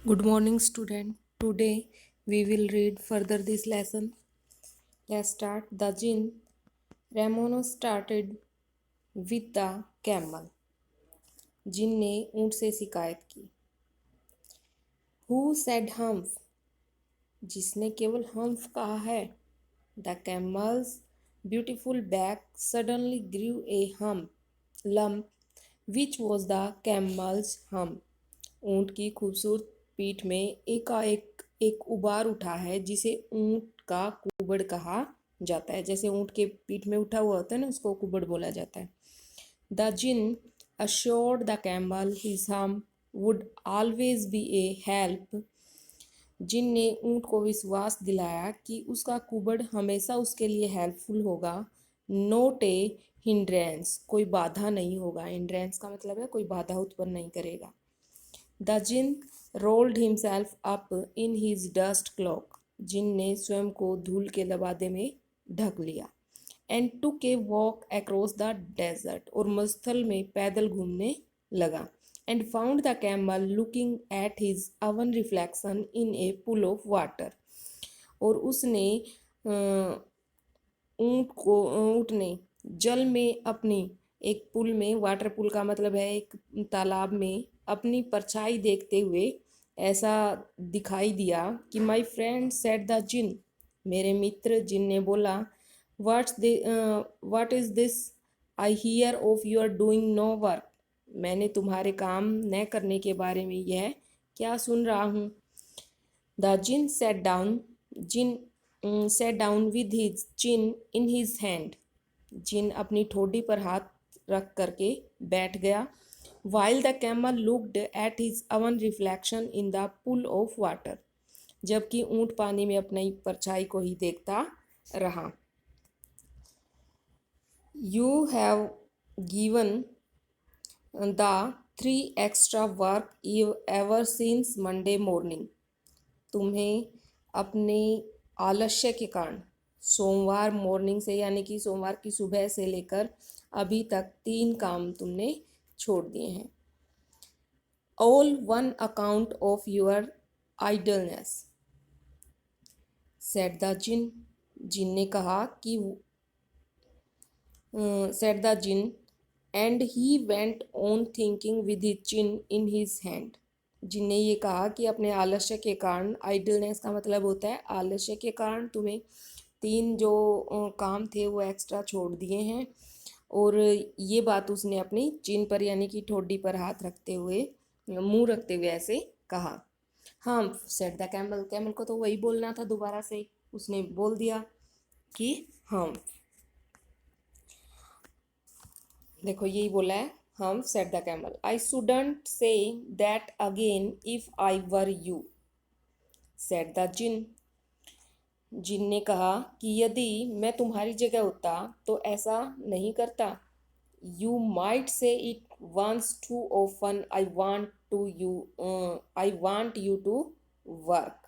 Good morning, student. Today we will read further this lesson. Let's start. The jinn. Ramono started with the camel. जिन ने ऊंट से शिकायत की. Who said humph? जिसने केवल हम्फ कहा है. The camel's beautiful back suddenly grew a lump, which was the camel's hump. ऊंट की खूबसूरत पीठ में एकाएक एक उबार उठा है जिसे ऊंट का कुबड़ कहा जाता है. जैसे ऊंट के पीठ में उठा हुआ होता है ना, उसको कुबड़ बोला जाता है. The djinn assured the camel his hump would always be a help. जिन ने ऊंट को विश्वास दिलाया कि उसका कुबड़ हमेशा उसके लिए हेल्पफुल होगा. नोट ए हिंड्रेंस, कोई बाधा नहीं होगा. हिंड्रेंस का मतलब है कोई बाधा उत्पन्न नहीं करेगा. The djinn rolled himself up in his dust cloak. Djinn ने स्वयं को धूल के लबादे में ढक लिया. And took a walk across the desert, और मरुस्थल में पैदल घूमने लगा. And found the camel looking at his own reflection in a pool of water. और उसने ऊँट ने जल में अपनी एक पुल में, वाटर पुल का मतलब है एक तालाब में, अपनी परछाई देखते हुए ऐसा दिखाई दिया कि my friend said the djinn. मेरे मित्र जिन ने बोला, what is this I hear of you are doing no work. मैंने तुम्हारे काम न करने के बारे में यह क्या सुन रहा हूँ. The djinn sat down. Djinn sat down with his chin in his hand. Djinn अपनी ठोडी पर हाथ रख करके बैठ गया. While the camel looked at his own reflection in the pool of water. जबकि ऊंट पानी में अपनी परछाई को ही देखता रहा. You have given the 3 extra work ever since Monday morning. तुम्हें अपने आलस्य के कारण सोमवार मॉर्निंग से, यानी कि सोमवार की सुबह से लेकर अभी तक 3 काम तुमने छोड़ दिए हैं. All on account of your idleness, said the djinn. Djinn ने कहा कि said the djinn and he went on thinking with his chin in his hand. जिनने ये कहा कि अपने आलस्य के कारण, आइडलनेस का मतलब होता है आलस्य के कारण, तुम्हें 3 जो काम थे वो एक्स्ट्रा छोड़ दिए हैं. और ये बात उसने अपनी चिन पर, यानी कि ठोडी पर हाथ रखते हुए, मुंह रखते हुए ऐसे कहा. हाँ, सेड द कैमल. कैमल को तो वही बोलना था, दोबारा से उसने बोल दिया कि हम. देखो यही बोला है, humph. Said the camel, I shouldn't say that again if I were you. Said the djinn. Djinn ने कहा कि यदि मैं तुम्हारी जगह होता तो ऐसा नहीं करता. You might say it once too often. I want you to work.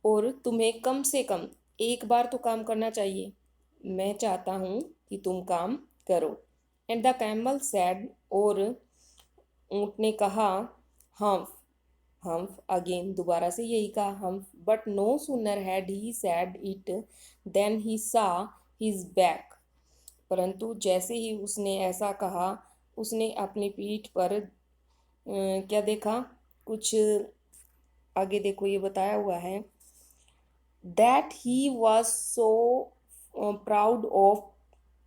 और तुम्हें कम से कम एक बार तो काम करना चाहिए. मैं चाहता हूँ कि तुम काम करो. And the camel sad. और ऊँट ने कहा, हम्फ. हम्फ अगेन, दोबारा से यही कहा, humph. But no sooner had he said it then he saw his back. परंतु जैसे ही उसने ऐसा कहा, उसने अपनी पीठ पर क्या देखा. कुछ आगे देखो, ये बताया हुआ है, that he was so proud of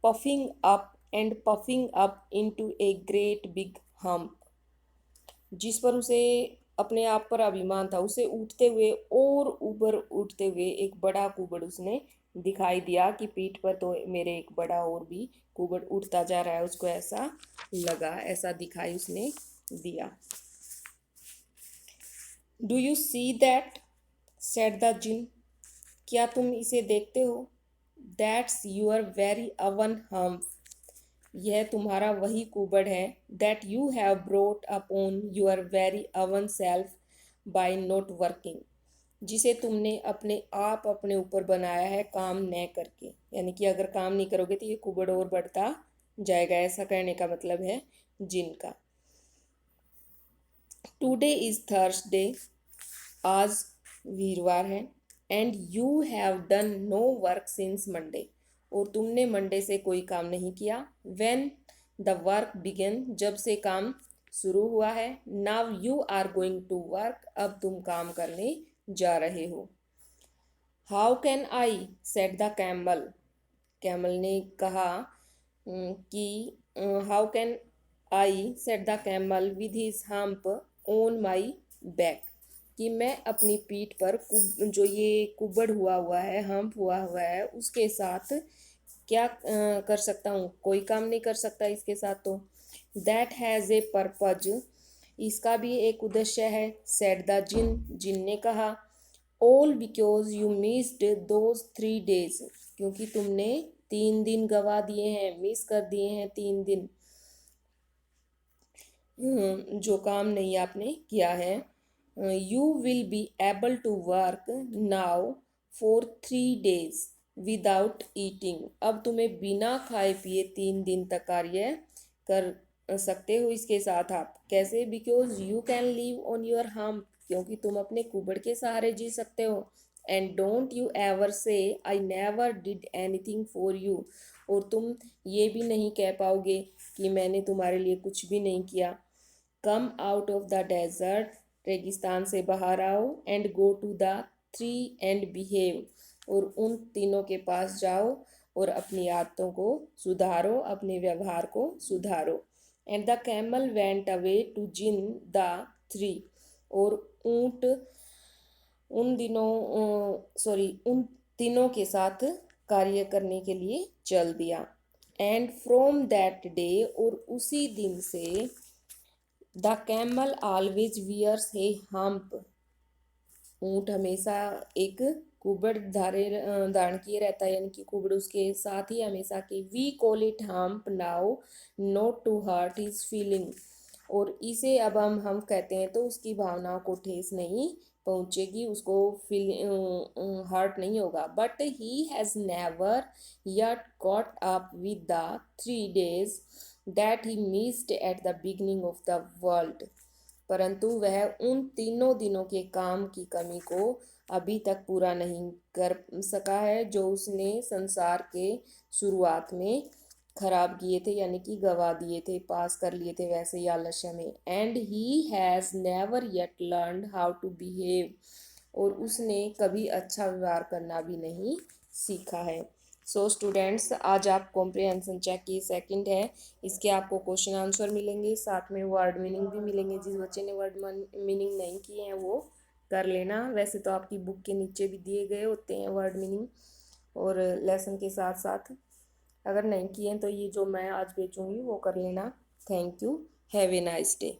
puffing up into a great big hump. जिस पर उसे अपने आप पर अभिमान था, उसे उठते हुए और ऊपर उठते हुए एक बड़ा कुबड़ उसने दिखाई दिया कि पीठ पर तो मेरे एक बड़ा और भी कुबड़ उठता जा रहा है. उसको ऐसा लगा, ऐसा दिखाई उसने दिया. Do you see that, said the djinn. क्या तुम इसे देखते हो. That's your very own humph. यह तुम्हारा वही कुबड़ है. That you have brought upon your very own self by not working. जिसे तुमने अपने आप अपने ऊपर बनाया है काम न करके. यानी कि अगर काम नहीं करोगे तो ये कुबड़ और बढ़ता जाएगा. ऐसा कहने का मतलब है जिन का. टुडे इज थर्सडे, आज वीरवार है। And you have done no work since Monday, और तुमने मंडे से कोई काम नहीं किया। व्हेन द वर्क बिगन, जब से काम शुरू हुआ है। Now you are going to work, अब तुम काम करने जा रहे हो। How can I, said the camel, camel ने कहा कि how can I, said the camel with his hump on my back, कि मैं अपनी पीठ पर जो ये कुबड़ हुआ है, हम्प हुआ है, उसके साथ क्या कर सकता हूँ, कोई काम नहीं कर सकता इसके साथ। तो दैट हैज़ ए पर्पज, इसका भी एक उद्देश्य है। सेड द जिन, जिन ने कहा। All because you missed those 3 days, क्योंकि तुमने 3 दिन गवा दिए हैं, मिस कर दिए हैं 3 दिन, जो काम नहीं आपने किया है। You will be able to work now for 3 days without eating, अब तुम्हें बिना खाए पिए 3 दिन तक कार्य कर सकते हो इसके साथ। आप कैसे? Because you can live on your hump, क्योंकि तुम अपने कुबड़ के सहारे जी सकते हो। एंड डोंट यू एवर से I never did anything for you, और तुम ये भी नहीं कह पाओगे कि मैंने तुम्हारे लिए कुछ भी नहीं किया। Come out of the desert, रेगिस्तान से बाहर आओ। And go to the tree and behave, और उन तीनों के पास जाओ और अपनी आदतों को सुधारो, अपने व्यवहार को सुधारो। And the camel went away to join the three, और ऊंट उन तीनों के साथ कार्य करने के लिए चल दिया। एंड फ्रॉम दैट डे, और उसी दिन से the camel always wears a hump, ऊंट हमेशा एक कुबड़ धारण किए रहता है, यानी कि कुबड़ उसके साथ ही हमेशा की। We call it hump now not to hurt his feeling, और इसे अब हम कहते हैं तो उसकी भावनाओं को ठेस नहीं पहुंचेगी, उसको फील हर्ट नहीं होगा। But he has never yet caught up with the 3 days that he missed at the beginning of the world, परंतु वह उन तीनों दिनों के काम की कमी को अभी तक पूरा नहीं कर सका है जो उसने संसार के शुरुआत में खराब किए थे, यानी कि गवा दिए थे, पास कर लिए थे वैसे ही आलस्य में। And he has never yet learn how to behave, और उसने कभी अच्छा व्यवहार करना भी नहीं सीखा है। सो स्टूडेंट्स, आज आप कॉम्प्रिहेंशन चेक की सेकंड है, इसके आपको क्वेश्चन आंसर मिलेंगे, साथ में वर्ड मीनिंग भी मिलेंगे। जिस बच्चे ने वर्ड मीनिंग नहीं किए हैं वो कर लेना, वैसे तो आपकी बुक के नीचे भी दिए गए होते हैं वर्ड मीनिंग और लेसन के साथ साथ। अगर नहीं किए हैं तो ये जो मैं आज भेजूँगी वो कर लेना। Thank you, have a nice day.